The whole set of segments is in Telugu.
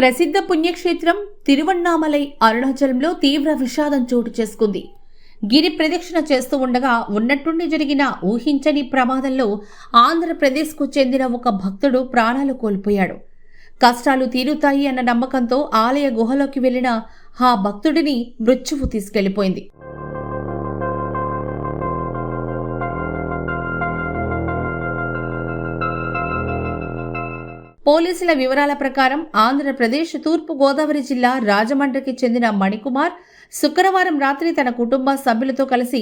ప్రసిద్ధ పుణ్యక్షేత్రం తిరువన్నామలై అరుణాచలంలో తీవ్ర విషాదం చోటు చేసుకుంది. గిరి ప్రదక్షిణ చేస్తూ ఉండగా ఉన్నట్టుండి జరిగిన ఊహించని ప్రమాదంలో ఆంధ్రప్రదేశ్కు చెందిన ఒక భక్తుడు ప్రాణాలు కోల్పోయాడు. కష్టాలు తీరుతాయి అన్న నమ్మకంతో ఆలయ గుహలోకి వెళ్లిన ఆ భక్తుడిని మృత్యువు తీసుకెళ్లిపోయింది. పోలీసుల వివరాల ప్రకారం ఆంధ్రప్రదేశ్ తూర్పు గోదావరి జిల్లా రాజమండ్రికి చెందిన మణికుమార్ శుక్రవారం రాత్రి తన కుటుంబ సభ్యులతో కలిసి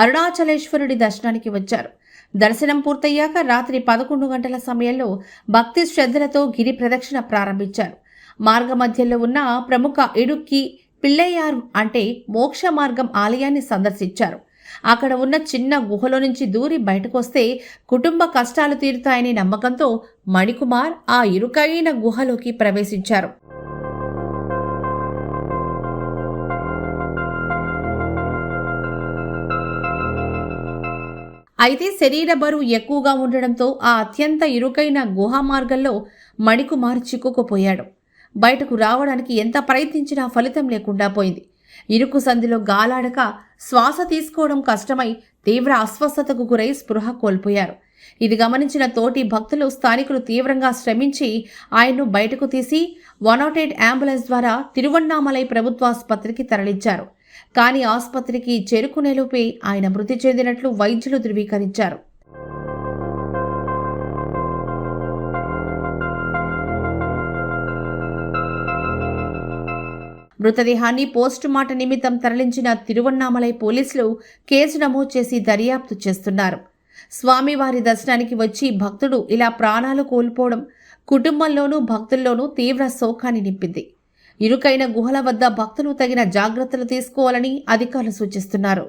అరుణాచలేశ్వరుడి దర్శనానికి వచ్చారు. దర్శనం పూర్తయ్యాక రాత్రి 11 గంటల సమయంలో భక్తి శ్రద్ధలతో గిరి ప్రదక్షిణ ప్రారంభించారు. మార్గ మధ్యలో ఉన్న ప్రముఖ ఇడుక్కి పిల్లయ్యార్ అంటే మోక్ష మార్గం ఆలయాన్ని సందర్శించారు. అక్కడ ఉన్న చిన్న గుహలో నుంచి దూరి బయటకొస్తే కుటుంబ కష్టాలు తీరుతాయనే నమ్మకంతో మణికుమార్ ఆ ఇరుకైన గుహలోకి ప్రవేశించారు. అయితే శరీర బరువు ఎక్కువగా ఉండడంతో ఆ అత్యంత ఇరుకైన గుహా మార్గంలో మణికుమార్ చిక్కుకుపోయాడు. బయటకు రావడానికి ఎంత ప్రయత్నించినా ఫలితం లేకుండా పోయింది. ఇరుకు సంధిలో గాలాడక శ్వాస తీసుకోవడం కష్టమై తీవ్ర అస్వస్థతకు గురై స్పృహ కోల్పోయారు. ఇది గమనించిన తోటి భక్తులు స్థానికులు తీవ్రంగా శ్రమించి ఆయన్ను బయటకు తీసి 108 అంబులెన్స్ ద్వారా తిరువన్నామలై ప్రభుత్వాసుపత్రికి తరలించారు. కానీ ఆసుపత్రికి చేరుకునేలోపే ఆయన మృతి చెందినట్లు వైద్యులు ధృవీకరించారు. మృతదేహాన్ని పోస్టుమార్టం నిమిత్తం తరలించిన తిరువన్నామలై పోలీసులు కేసు నమోదు చేసి దర్యాప్తు చేస్తున్నారు. స్వామివారి దర్శనానికి వచ్చి భక్తుడు ఇలా ప్రాణాలు కోల్పోవడం కుటుంబంలోనూ భక్తుల్లోనూ తీవ్ర శోకాన్ని నింపింది. ఇరుకైన గుహల వద్ద భక్తులు తగిన జాగ్రత్తలు తీసుకోవాలని అధికారులు సూచిస్తున్నారు.